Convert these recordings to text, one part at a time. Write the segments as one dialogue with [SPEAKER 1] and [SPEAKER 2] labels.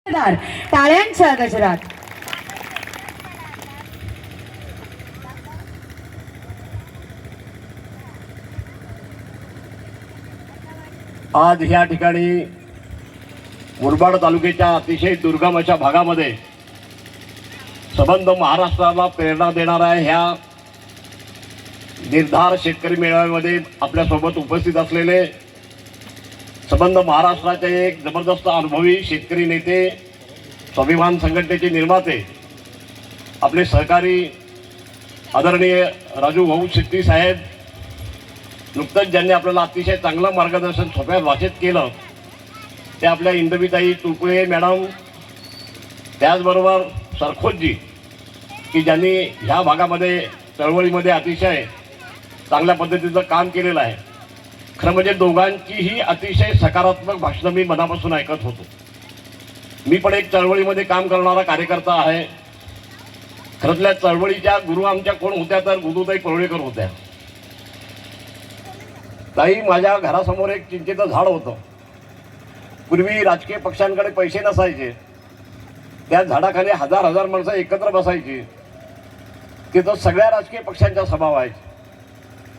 [SPEAKER 1] टाळ्यांच्या गजरात
[SPEAKER 2] आज ह्या ठिकाणी मुरबाड तालुक्याच्या अतिशय दुर्गम अशा भागामध्ये संबंध महाराष्ट्राला प्रेरणा देणाऱ्या ह्या निर्धार शेतकरी मेळाव्यामध्ये आपल्यासोबत उपस्थित असलेले संबंध महाराष्ट्राचे एक जबरदस्त अनुभवी शेतकरी नेते, स्वाभिमान संघटनेचे निर्माते, आपले सहकारी आदरणीय राजू भाऊ शेट्टी साहेब, नुकतंच ज्यांनी आपल्याला अतिशय चांगलं मार्गदर्शन सोप्या भाषेत केलं ते आपल्या इंदुताई तुळपुळे मॅडम, त्याचबरोबर सरखोजी की ज्यांनी ह्या भागामध्ये चळवळीमध्ये अतिशय चांगल्या पद्धतीचं काम केलेलं आहे. खरं म्हणजे दोघांचीही अतिशय सकारात्मक भाषणं मी मनापासून ऐकत होतो. मी पण एक चळवळीमध्ये काम करणारा कार्यकर्ता आहे. खरंतल्या चळवळीच्या गुरु आमच्या कोण होत्या तर गुरुताई परुळेकर होत्या. ताई, माझ्या घरासमोर एक चिंचेचं झाड होतं. पूर्वी राजकीय पक्षांकडे पैसे नसायचे, त्या झाडाखाली हजार हजार माणसं एकत्र बसायची. तिथं सगळ्या राजकीय पक्षांच्या सभा व्हायच्या.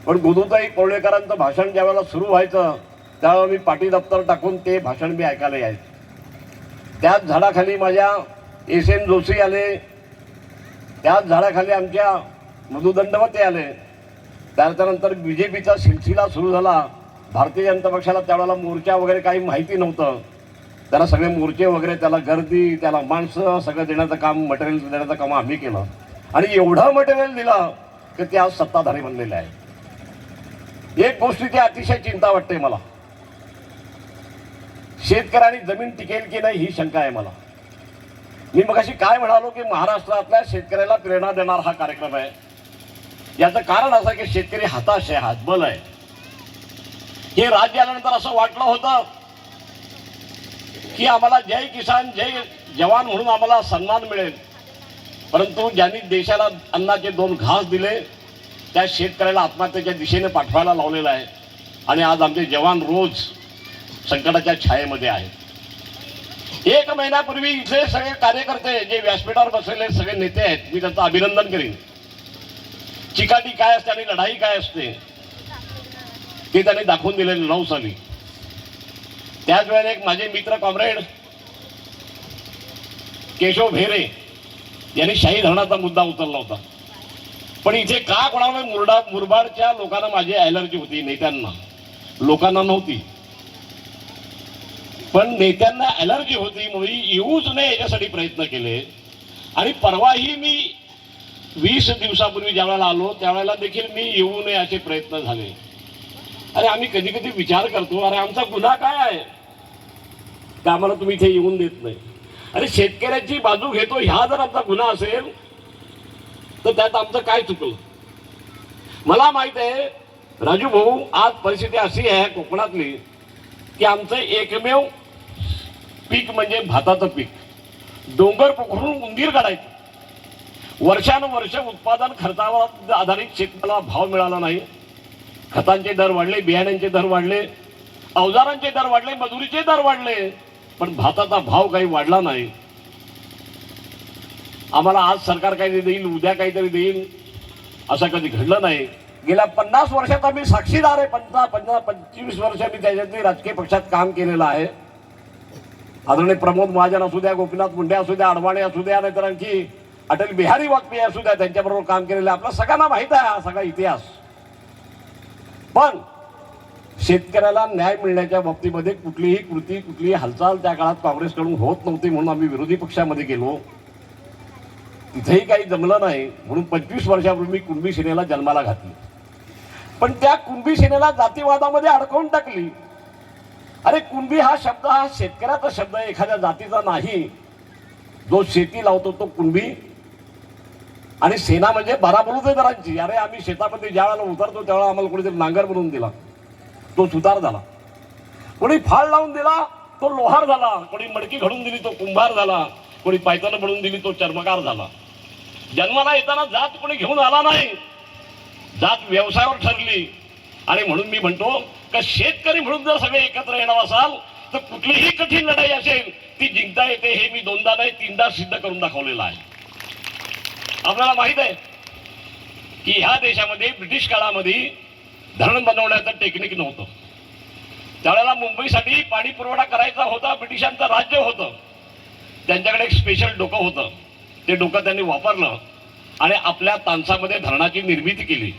[SPEAKER 2] पण गुरुताई परुळेकरांचं भाषण ज्यावेळेला सुरू व्हायचं त्यावेळेला मी पाटी दप्तर टाकून ते भाषण मी ऐकायला यायचं. त्याच झाडाखाली माझ्या एस.एन. जोशी आले, त्याच झाडाखाली आमच्या मधु दंडवते आले. त्याच्यानंतर BJPचा सिलसिला सुरू झाला. भारतीय जनता पक्षाला त्यावेळेला मोर्चा वगैरे काही माहिती नव्हतं. त्याला सगळे मोर्चे वगैरे, त्याला गर्दी, त्याला माणसं सगळं देण्याचं काम, मटेरियल देण्याचं काम आम्ही केलं. आणि एवढं मटेरियल दिलं की ते आज सत्ताधारी बनलेले आहे. एक गोष्टीची अतिशय चिंता वाटते मला, शेतकऱ्यांनी जमीन टिकेल की नाही ही शंका आहे मला. मी मगाशी काय म्हणालो की महाराष्ट्रातल्या शेतकऱ्याला प्रेरणा देणार हा कार्यक्रम आहे. याचं कारण असं की शेतकरी हताश आहे, हतबल आहे. हे राज्य आल्यानंतर असं वाटलं होतं की आम्हाला जय किसान जय जवान म्हणून आम्हाला सन्मान मिळेल, परंतु ज्यांनी देशाला अन्नाचे 2 घास दिले त्या शेतकऱ्याला आत्महत्येच्या दिशेने पाठवायला लावलेलं आहे. आणि आज आमचे जवान रोज संकटाच्या छायेमध्ये आहेत. 1 महिन्यापूर्वी इथे सगळे कार्यकर्ते जे व्यासपीठावर बसलेले सगळे नेते आहेत, मी त्यांचं अभिनंदन करीन. चिकाटी काय असते आणि लढाई काय असते ते त्यांनी दाखवून दिले 9 साली. त्याच वेळेला एक माझे मित्र कॉम्रेड केशव भेरे यांनी शाही धरणाचा मुद्दा उचलला होता. पण इथे का कोणाला मुरबाडच्या लोकांना माझी ॲलर्जी होती, नेत्यांना, लोकांना नव्हती. पण नेत्यांना ॲलर्जी होती म्हणून येऊच नये याच्यासाठी प्रयत्न केले. आणि परवाही मी 20 दिवसापूर्वी ज्यावेळेला आलो त्यावेळेला देखील मी येऊ नये असे प्रयत्न झाले. अरे आम्ही कधी कधी विचार करतो, अरे आमचा गुन्हा काय आहे का आम्हाला तुम्ही इथे येऊन देत नाही. अरे शेतकऱ्याची बाजू घेतो ह्या जर आमचा गुन्हा असेल तर त्यात आमचं काय चुकलं. मला माहित आहे राजू भाऊ, आज परिस्थिती अशी आहे कोकणातली की आमचं एकमेव पीक म्हणजे भाताचं पीक. डोंगर पोखरून उंदीर काढायचं. वर्षानुवर्ष उत्पादन खर्चावर आधारित शेतकऱ्याला भाव मिळाला नाही. खतांचे दर वाढले, बियाण्यांचे दर वाढले, अवजारांचे दर वाढले, मजुरीचे दर वाढले, पण भाताचा भाव काही वाढला नाही. आम्हाला आज सरकार काहीतरी देईल, उद्या काहीतरी देईल, असं कधी घडलं नाही. गेल्या 50 वर्षात आम्ही साक्षीदार आहे. 25 वर्ष मी त्याच्यातली राजकीय पक्षात काम केलेलं आहे. आदरणीय प्रमोद महाजन असू द्या, गोपीनाथ मुंडे असू द्या, अडवाणी असू द्या, नाहीतर आणखी अटल बिहारी वाजपेयी असू द्या, त्यांच्याबरोबर काम केलेलं आहे. आपल्या सगळ्यांना माहित आहे हा सगळा इतिहास. पण शेतकऱ्याला न्याय मिळण्याच्या बाबतीमध्ये कुठलीही कृती, कुठलीही हालचाल त्या काळात काँग्रेसकडून होत नव्हती. म्हणून आम्ही विरोधी पक्षामध्ये गेलो. तिथेही काही जमलं नाही. म्हणून 25 वर्षापूर्वी कुणबी सेनेला जन्माला घातली. पण त्या कुणबी सेनेला जातीवादामध्ये अडकवून टाकली. अरे कुणबी हा शब्द हा शेतकऱ्याचा शब्द आहे, एखाद्या जातीचा नाही. जो शेती लावतो तो कुणबी. आणि सेना म्हणजे बलुतेदारांची. अरे आम्ही शेतामध्ये ज्या वेळेला उतरतो त्यावेळेला आम्हाला कोणीतरी नांगर बनवून दिला, तो सुतार झाला. कोणी फाळ लावून दिला तो लोहार झाला. कोणी मडकी घडून दिली तो कुंभार झाला. कोणी पायतानं बनवून दिली तो चर्मकार झाला. जन्माला येताना जात कोणी घेऊन आला नाही, जात व्यवसायावर ठरली. आणि म्हणून मी म्हणतो का शेतकरी म्हणून जर सगळे एकत्र येणार असाल तर कुठलीही कठीण लढाई असेल ती जिंकता येते हे मी दोनदा नाही तीनदा सिद्ध करून दाखवलेलं आहे. आपल्याला माहित आहे की ह्या देशामध्ये ब्रिटिश काळामध्ये धरण बनवण्याचं टेक्निक नव्हतं. त्यावेळेला मुंबईसाठी पाणी पुरवठा करायचा होता, ब्रिटिशांचं राज्य होतं, त्यांच्याकडे एक स्पेशल डोकं होतं. ते डोकं त्यांनी वापरलं आणि आपल्या तानसामध्ये धरणाची निर्मिती केली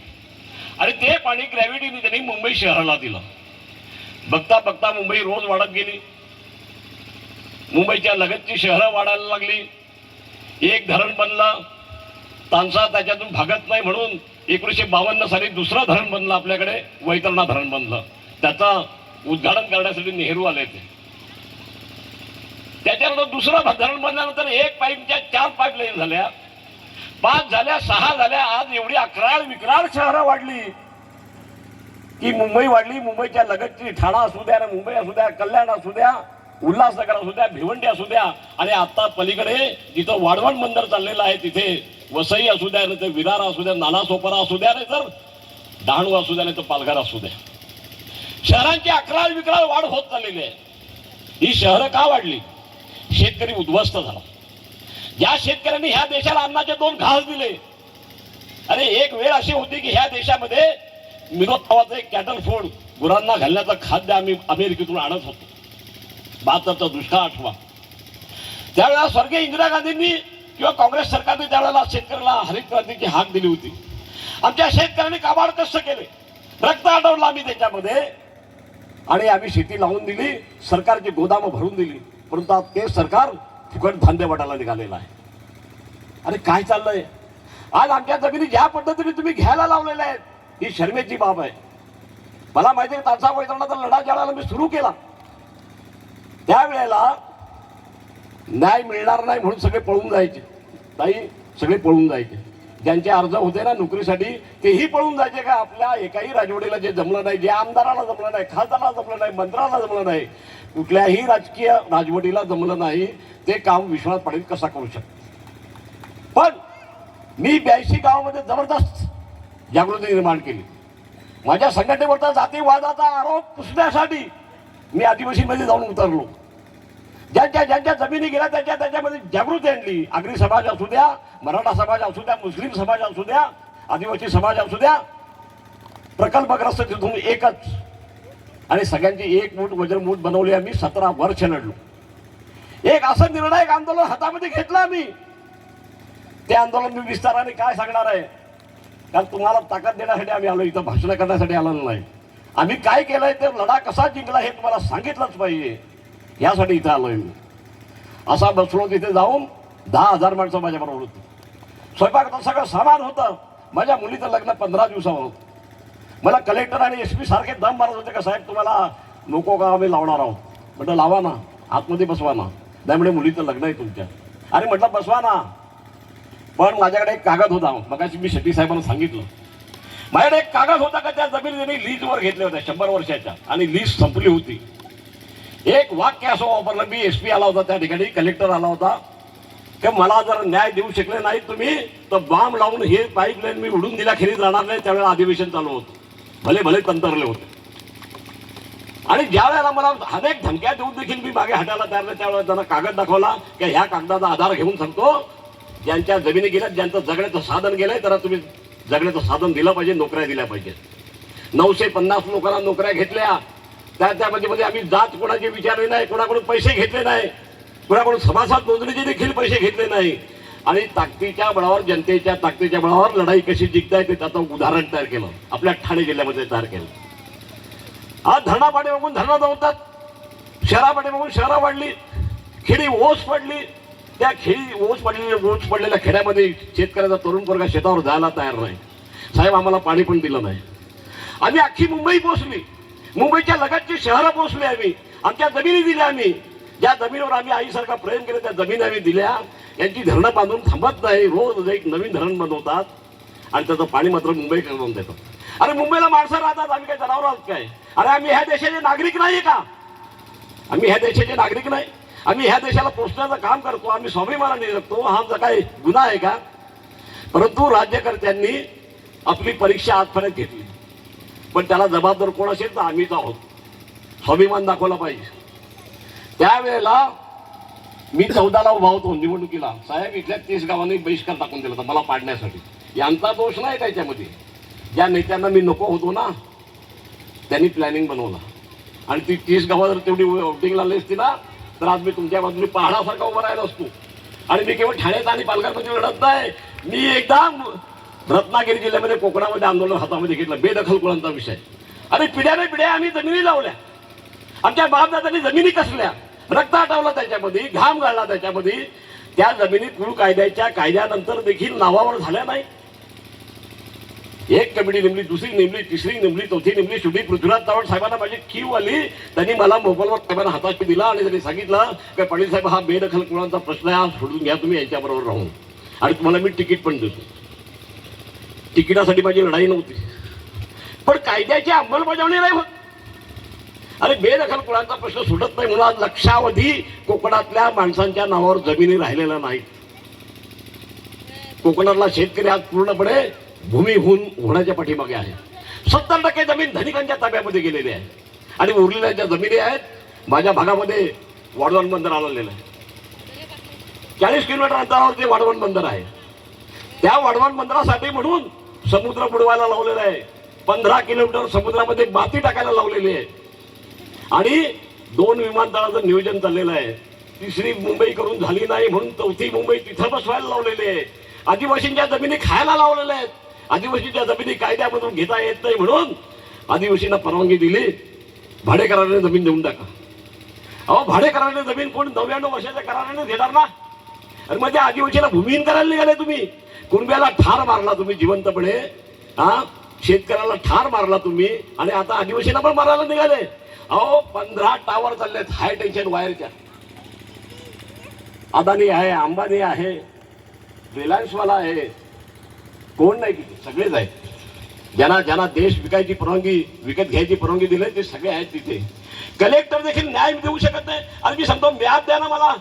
[SPEAKER 2] आणि ते पाणी ग्रॅव्हिटीने त्यांनी मुंबई शहराला दिलं. बघता बघता मुंबई रोज वाढत गेली. मुंबईच्या लगतची शहरं वाढायला लागली. एक धरण बनलं, तानसा त्याच्यातून भागत नाही म्हणून 1952 साली दुसरं धरण बनलं आपल्याकडे, वैतरणा धरण बनलं. त्याचं उद्घाटन करण्यासाठी नेहरू आले होते. त्याच्यानंतर दुसरं धरण बनल्यानंतर एक पाईपच्या 4 पाईपलाईन झाल्या, 5 झाल्या, 6 झाल्या. आज एवढी अकराळ विकराळ शहरं वाढली की मुंबई वाढली. मुंबईच्या लगतची ठाणा असू द्या, मुंबई असू द्या, कल्याण असू द्या, उल्हासनगर असू द्या, भिवंडी असू द्या, आणि आता पलीकडे जिथं वाढवण बंदर चाललेलं आहे तिथे वसई असू द्या, नाही तर विरार असू द्या, नालासोपारा असू द्या, नाही तर डहाणू असू द्या, नाही तर पालघर असू द्या, शहरांची अकराळ विकराळ वाढ होत चाललेली आहे. ही शहरं का वाढली? शेतकरी उद्ध्वस्त झाला. ज्या शेतकऱ्यांनी ह्या देशाला अन्नाचे 2 घास दिले, अरे एक वेळ अशी होती की ह्या देशामध्ये मिरोत नावाचं एक कॅटल फूड गुरांना घालण्याचं खाद्य आम्ही अमेरिकेतून आणत होतो. 72चा दुष्काळ आठवा. त्यावेळेला स्वर्गीय इंदिरा गांधींनी किंवा काँग्रेस सरकारने त्यावेळेला शेतकऱ्याला हरित क्रांतीची हाक दिली होती. आमच्या शेतकऱ्यांनी काबाड कष्ट केले, रक्त आटवलं आम्ही त्याच्यामध्ये, आणि आम्ही शेती लावून दिली, सरकारची गोदामं भरून दिली. परंतु ते सरकार फुकट धान्य वाटायला निघालेलं आहे. अरे काय चाललंय? आज आमच्या जमिनी ज्या पद्धतीने तुम्ही घ्यायला लावलेल्या आहेत ही शर्मेची बाब आहे. मला माहिती आहे तानसा वैतरणाचा लढा ज्यावेळेला मी सुरू केला त्यावेळेला न्याय मिळणार नाही म्हणून सगळे पळून जायचे. ताई सगळे पळून जायचे. ज्यांचे अर्ज होते ना नोकरीसाठी तेही पळून जायचे. का आपल्या एकाही राजवडीला जे जमलं नाही, जे आमदाराला जमलं नाही, खासदाराला जमलं नाही, मंत्र्याला जमलं नाही, कुठल्याही राजकीय राजवडीला जमलं नाही, ते काम विश्वनाथ पाटील कसा करू शकतो? पण मी 82 गावामध्ये जबरदस्त जागृती निर्माण केली. माझ्या संघटनेवरचा जातीवादाचा आरोप पुसण्यासाठी मी आदिवासीमध्ये जाऊन उतरलो. ज्यांच्या ज्यांच्या जमिनी गेल्या त्याच्यामध्ये जागृती आणली. आगरी समाज असू द्या, मराठा समाज असू द्या, मुस्लिम समाज असू द्या, आदिवासी समाज असू द्या, प्रकल्पग्रस्त तिथून एकच, आणि सगळ्यांची एक मूठ वज्रमूठ बनवली. आम्ही 17 वर्ष लढलो. एक असं निर्णायक आंदोलन हातामध्ये घेतलं आम्ही. ते आंदोलन मी विस्ताराने काय सांगणार आहे, कारण तुम्हाला ताकद देण्यासाठी आम्ही आलो, इथं भाषण करण्यासाठी आलेलो नाही. आम्ही काय केलंय ते लढा कसा जिंकला हे तुम्हाला सांगितलंच पाहिजे, यासाठी इथं आलोय मी. असा बसलो तिथे जाऊन 10,000 माणसं माझ्याबरोबर होती. स्वयंपाकाचं सगळं सामान होतं. माझ्या मुलीचं लग्न 15 दिवसावर होतं. मला कलेक्टर आणि SP सारखे दम मारत होते का साहेब तुम्हाला नको का आम्ही लावणार आहोत. म्हटलं लावा ना, आतमध्ये बसवा ना. नाही म्हणजे मुलीचं लग्न आहे तुमच्या. अरे म्हटलं बसवा ना. पण माझ्याकडे एक कागद होता. मगाशी मी शेट्टी साहेबांना सांगितलं माझ्याकडे एक कागद होता का त्या जमिनी त्यांनी लीजवर घेतल्या होत्या 100 वर्षाच्या, आणि लीज संपली होती. एक वाक्य असं वापरलं मी. SP आला होता त्या ठिकाणी, कलेक्टर आला होता, की मला जर न्याय देऊ शकले नाही तुम्ही तर बांब लावून हे पाईपलाईन मी उडून दिल्याखेरीज राहणार नाही. त्यावेळेला अधिवेशन चालू होतं. भले भले तंत्रले होते. आणि ज्या वेळेला मला अनेक धमक्या देऊन देखील मी मागे हटायला तयार नाही, त्यावेळेला त्यांना कागद दाखवला की ह्या कागदाचा आधार घेऊन सांगतो ज्यांच्या जमिनी गेल्यात, ज्यांचं जगण्याचं साधन गेलंय त्याला तुम्ही जगण्याचं साधन दिलं पाहिजे, नोकऱ्या दिल्या पाहिजे. 950 लोकांना नोकऱ्या घेतल्या. त्यामध्ये आम्ही जात कोणाची विचारली नाही, कोणाकडून पैसे घेतले नाही, कोणाकडून सभासद नोंदणीचे देखील पैसे घेतले नाही. आणि ताकदीच्या बळावर, जनतेच्या ताकदीच्या बळावर लढाई कशी जिंकता येते त्याचं उदाहरण तयार केलं. आपल्या ठाणे जिल्ह्यामध्ये तयार केलं. आज धरणापाठी बघून धरणं धावतात, शहरापाठी बघून शहरं वाढली, खेडी ओस पडली. त्या खेडी ओस पडलेल्या खेड्यामध्ये शेतकऱ्याचा तरुण वर्ग शेतावर जायला तयार नाही. साहेब आम्हाला पाणी पण दिलं नाही. आम्ही अख्खी मुंबई पोचली, मुंबईच्या लगतची शहरं पोचली. आम्ही आमच्या जमिनी दिल्या. आम्ही ज्या जमिनीवर आम्ही आईसारखा प्रेम केलं त्या जमिनी आम्ही दिल्या. यांची धरणं बांधून थांबत नाही, रोज एक नवीन धरण बनवतात आणि त्याचं पाणी मात्र मुंबई करून देतात. अरे मुंबईला माणसं राहतात, आम्ही काय जनावर आहोत काय? अरे आम्ही ह्या देशाचे नागरिक नाही का? आम्ही ह्या देशाचे नागरिक नाही? आम्ही ह्या देशाला पोचण्याचं काम करतो, आम्ही स्वाभिमानाने जगतो, हा आमचा काय गुन्हा आहे का? परंतु राज्यकर्त्यांनी आपली परीक्षा आजपर्यंत घेतली, पण त्याला जबाबदार कोण असेल तर आम्हीच आहोत. स्वाभिमान दाखवला पाहिजे. त्यावेळेला मी 14ला उभा होतो निवडणुकीला. साहेब इथल्या 30 गावांनी बहिष्कार टाकून दिला होता मला पाडण्यासाठी. यांचा दोष नाही त्याच्यामध्ये. ज्या नेत्यांना मी नको होतो ना त्यांनी प्लॅनिंग बनवला आणि ती 30 गावं जर तेवढी वोटिंग लागली असती ना तर आज मी तुमच्या बाजूने पहाडासारखा उभा राहिला असतो. आणि मी केवळ ठाण्यात आणि पालघरमध्ये लढत नाही. मी एकदा रत्नागिरी जिल्ह्यामध्ये कोकणामध्ये आंदोलन हातामध्ये घेतलं बेदखल कुळांचा विषय. आणि पिढ्याने पिढ्या आम्ही जमिनी लावल्या. आमच्या बापदादांनी जमिनी कसल्या रक्त हटवलं त्याच्यामध्ये घाम गाळला त्याच्यामध्ये. त्या जमिनी कुळ कायद्यानंतर देखील नावावर झाल्या नाही. एक कमिटी नेमली, दुसरी नेमली, तिसरी नेमली, चौथी नेमली. शेवटी पृथ्वीराज चव्हाण साहेबांना माझी कीव आली. त्यांनी मला मोबाईलवर साहेबांना हाताशी दिला आणि त्यांनी सांगितलं की पाटील साहेब हा बेदखल कुळांचा प्रश्न आहे, हा सोडून घ्या तुम्ही यांच्याबरोबर राहून आणि तुम्हाला मी तिकीट पण देतो. तिकिटासाठी माझी लढाई नव्हती पण कायद्याची अंमलबजावणी नाही होत. अरे बेदखल कुळांचा प्रश्न सुटत नाही म्हणून आज लक्षावधी कोकणातल्या माणसांच्या नावावर जमिनी राहिलेल्या नाहीत. कोकणातला शेतकरी आज पूर्णपणे भूमिहीन होण्याच्या पाठीमागे आहे. 70% जमीन धनिकांच्या ताब्यामध्ये गेलेली आहे आणि उरलेल्या ज्या जमिनी आहेत माझ्या भागामध्ये वाढवण बंदर आलेलं आहे. 40 किलोमीटर अंतरावर ते वाढवण बंदर आहे. त्या वाढवण बंदरासाठी म्हणून समुद्र बुडवायला लावलेला आहे. 15 किलोमीटर समुद्रामध्ये माती टाकायला लावलेली आहे आणि 2 विमानतळाचं नियोजन चाललेलं आहे. 3री मुंबई करून झाली नाही म्हणून 4थी मुंबई तिथं बसवायला लावलेली आहे. आदिवासींच्या जमिनी खायला लावलेल्या आहेत. आदिवासीच्या जमिनी कायद्यामधून घेता येत नाही म्हणून आदिवासींना परवानगी दिली. भाडेकराराने जमीन देऊन टाका. अहो भाडेकराराने जमीन कोण 99 वर्षाच्या कराराने देणार ना. आणि म्हणजे आदिवासीला भूमिहीन करायला निघाले तुम्ही. कुणब्याला ठार मारला तुम्ही जिवंतपणे. शेतकऱ्याला ठार मारला तुम्ही आणि आता आदिवासीला पण मारायला निघाले. अहो 15 टावर चाललेत हाय टेन्शन वायरच्या. अदानी आहे, अंबानी आहे, रिलायन्सवाला आहे, कोण नाही किती सगळेच आहेत. ज्यांना देश विकायची परवानगी विकत घ्यायची परवानगी दिली ते सगळे आहेत तिथे. कलेक्टर देखील न्याय देऊ शकत नाही. आणि मी सांगतो व्याप द्या ना मला.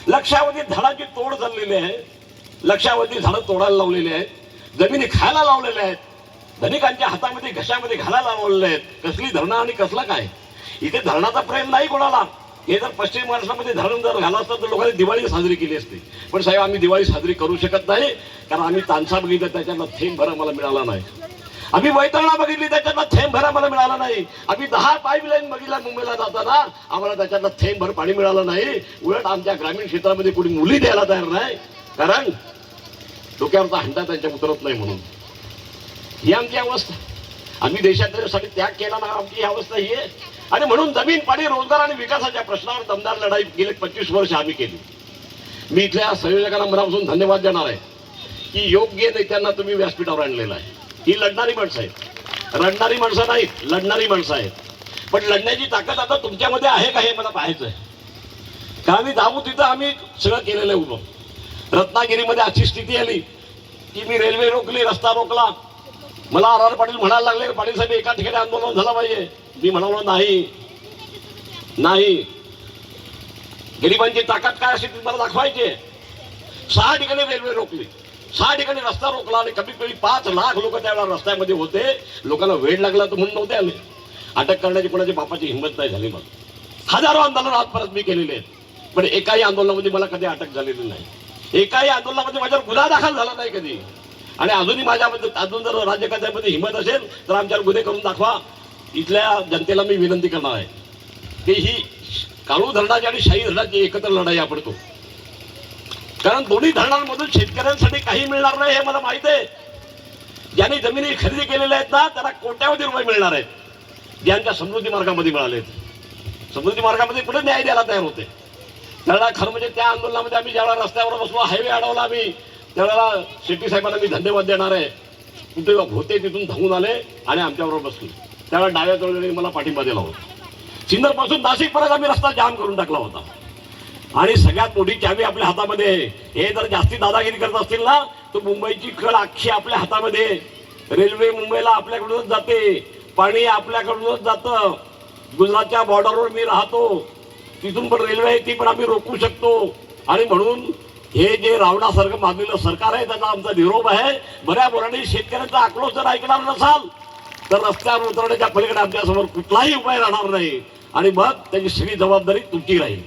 [SPEAKER 2] लक्षावधी झाडाची तोड चाललेली आहे. लक्षावधी झाडं तोडायला लावलेली आहेत. जमिनी खायला लावलेल्या आहेत. धनिकांच्या हातामध्ये घशामध्ये घालायला लावलेले आहेत. कसली धरणं आणि कसला काय. इथे धरणाचा प्रेम नाही कोणाला. हे जर पश्चिम महाराष्ट्रामध्ये धरण जर घाला असतं तर लोकांनी दिवाळी साजरी केली असती. पण साहेब आम्ही दिवाळी साजरी करू शकत नाही कारण आम्ही तानसा बघितलं त्याच्यातला थेंब भर मला मिळाला नाही. आम्ही वैतरणा बघितली त्याच्यातला थेंब भर मला मिळाला नाही. आम्ही 10 पाईपलाईन बघितल्या मुंबईला जाताना आम्हाला त्याच्यातलं थेंब भर पाणी मिळालं नाही. उलट आमच्या ग्रामीण क्षेत्रामध्ये कोणी मुली द्यायला तयार नाही कारण डोक्यावरचा हंडा त्यांच्या उतरत नाही म्हणून. ही आमची अवस्था. आम्ही देशासाठी त्याग केला ना आमची ही अवस्था ही आहे. आणि म्हणून जमीन पाणी रोजगार आणि विकासाच्या प्रश्नावर दमदार लढाई गेले 25 वर्ष आम्ही केली. मी इथल्या संयोजकांना मनापासून धन्यवाद देणार आहे की योग्य नेत्यांना तुम्ही व्यासपीठावर आणलेलं आहे. ही लढणारी माणसं आहेत. रडणारी माणसं नाहीत, लढणारी माणसं आहेत. पण लढण्याची ताकद आता तुमच्यामध्ये आहे का हे मला पाहायचं आहे. कारण आम्ही जाऊ तिथं आम्ही सगळं केलेलं आहे उभं. रत्नागिरीमध्ये अशी स्थिती आली की मी रेल्वे रोखली, रस्ता रोखला. मला आर पाटील म्हणायला लागले पाटील साहेब एका ठिकाणी आंदोलन झालं पाहिजे. मी म्हणालो नाही. गरिबांची ताकद काय असेल ती मला दाखवायची. 6 ठिकाणी रेल्वे रोखली, 6 ठिकाणी रस्ता रोखला आणि कमीत कमी 5 लाख लोक त्यावेळेला रस्त्यामध्ये होते. लोकांना वेळ लागला तर म्हणून नव्हते आले. अटक करण्याची कोणाची बापाची हिंमत नाही झाली. मला हजारो आंदोलन आजपर्यंत मी केलेले आहेत पण एकाही आंदोलनामध्ये मला कधी अटक झालेली नाही. एकाही आंदोलनामध्ये माझ्यावर गुन्हा दाखल झाला नाही कधी. आणि अजूनही माझ्यामध्ये अजून जर राज्यकर्त्यामध्ये हिंमत असेल तर आमच्यावर गुन्हे करून दाखवा. इथल्या जनतेला मी विनंती करणार आहे की ही काळू धरणाची आणि शाही धरणाची एकत्र लढाई आपण करू. कारण दोन्ही धरणांमधून शेतकऱ्यांसाठी काही मिळणार नाही हे मला माहित आहे. ज्यांनी जमिनी खरेदी केलेल्या आहेत ना त्यांना कोट्यावधी रुपये मिळणार आहेत. ज्यांच्या समृद्धी मार्गामध्ये मिळालेत. समृद्धी मार्गामध्ये कुठे न्याय द्यायला तयार होते. त्यावेळेला खरं म्हणजे त्या आंदोलनामध्ये आम्ही ज्यावेळेला रस्त्यावर बसलो, हायवे अडवला आम्ही, त्यावेळेला शेट्टी साहेबांना मी धन्यवाद देणार आहे. कुठे होते तिथून धावून आले आणि आमच्याबरोबर बसले. त्यावेळेला डाव्या तळवेने मला पाठिंबा दिला होता. सिन्नरपासून नाशिकपर्यंत आम्ही रस्ता जाम करून टाकला होता. आणि सगळ्यात मोठी चावी आपल्या हातामध्ये आहे. हे जर जास्ती दादागिरी करत असतील ना तर मुंबईची कळ अख्खी आपल्या हातामध्ये. रेल्वे मुंबईला आपल्याकडूनच जाते, पाणी आपल्याकडूनच जातं. गुजरातच्या बॉर्डरवर मी राहतो, तिथून पण रेल्वे आहे ती पण आम्ही रोखू शकतो. आणि म्हणून हे जे रावणासारखं मागलेलं सरकार आहे त्याचा आमचा निरोप आहे. बऱ्या बोलाने शेतकऱ्यांचा आक्रोश जर ऐकणार नसाल तर रस्त्यावर उतरण्याच्या पलीकडे आमच्यासमोर कुठलाही उपाय राहणार नाही. आणि मग त्याची सगळी जबाबदारी तुमची राहील.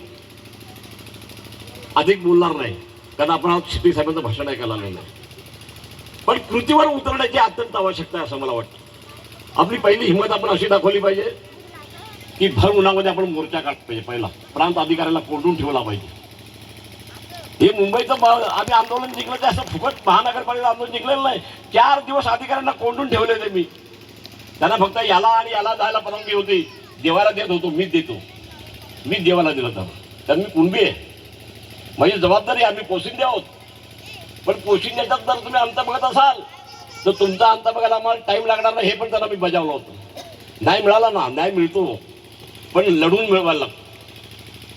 [SPEAKER 2] अधिक बोलणार नाही, कारण आपण आज शिपी साहेबांचं भाषण ऐकायला आलेलं नाही. पण कृतीवर उतरण्याची अत्यंत आवश्यकता आहे असं मला वाटतं. आपली पहिली हिंमत आपण अशी दाखवली पाहिजे की भर उन्हामध्ये आपण मोर्चा काढला पाहिजे. पहिला प्रांत अधिकाऱ्याला कोंडून ठेवला पाहिजे. हे मुंबईचं आम्ही आंदोलन जिंकलं ते असं फुकट महानगरपालिका आंदोलन जिंकलेलं नाही. 4 दिवस अधिकाऱ्यांना कोंडून ठेवले ते मी. त्यांना फक्त याला आणि याला जायला परवानगी होती. देवाला देत होतो, मीच देतो, मीच देवाला दिलं त्यांना. तर मी कुणबी आहे, माझी जबाबदारी. आम्ही पोशिंदे आहोत, पण पोशिंद्याच्यात जर तुम्ही अंत बघत असाल तर तुमचा अंत बघायला आम्हाला टाईम लागणार नाही. हे पण त्यांना मी बजावलं होतं. नाही मिळाला ना, न्याय मिळतो पण लढून मिळवायला लागतो.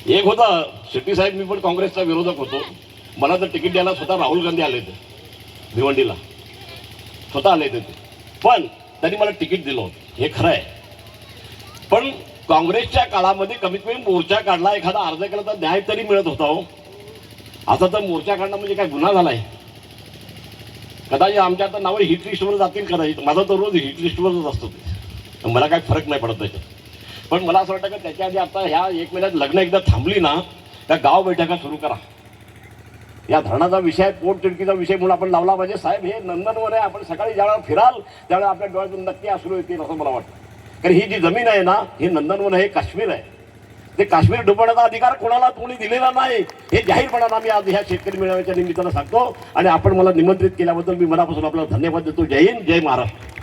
[SPEAKER 2] एक होता शेट्टी साहेब, मी पण काँग्रेसचा विरोधक होतो. मला तर तिकीट द्यायला स्वतः राहुल गांधी आले होते भिवंडीला, स्वतः आले होते. पण त्यांनी मला तिकीट दिलं होतं, हे खरं आहे. पण काँग्रेसच्या काळामध्ये कमीत कमी मोर्चा काढला, एखादा अर्ज केला तर न्याय तरी मिळत होता हो. आता तर मोर्चा काढणं म्हणजे काय गुन्हा झालाय. कदाचित आमच्या आता नावं हिट लिस्टवर जातील कदाचित. माझं तर रोज हिट लिस्टवरच असतो ते, मला काय फरक नाही पडत त्याच्यात. पण मला असं वाटतं की त्याच्या आधी आता ह्या 1 महिन्यात लग्न एकदा थांबली ना, त्या गाव बैठका सुरू करा. या धरणाचा विषय, पोटतिडकीचा विषय म्हणून आपण लावला पाहिजे. साहेब, हे नंदनवन आहे. आपण सकाळी ज्यावेळेला फिराल त्यावेळेला आपल्या डोळ्यातून नक्की अश्रू येतील असं मला वाटतं. कारण ही जी जमीन आहे ना, ही नंदनवन आहे, काश्मीर आहे. ते काश्मीर डुबवण्याचा अधिकार कोणाला कोणी दिलेला नाही, हे जाहीरपणानं आम्ही आज ह्या शेतकरी मेळाव्याच्या निमित्तानं सांगतो. आणि आपण मला निमंत्रित केल्याबद्दल मी मनापासून आपल्याला धन्यवाद देतो. जय हिंद, जय महाराष्ट्र.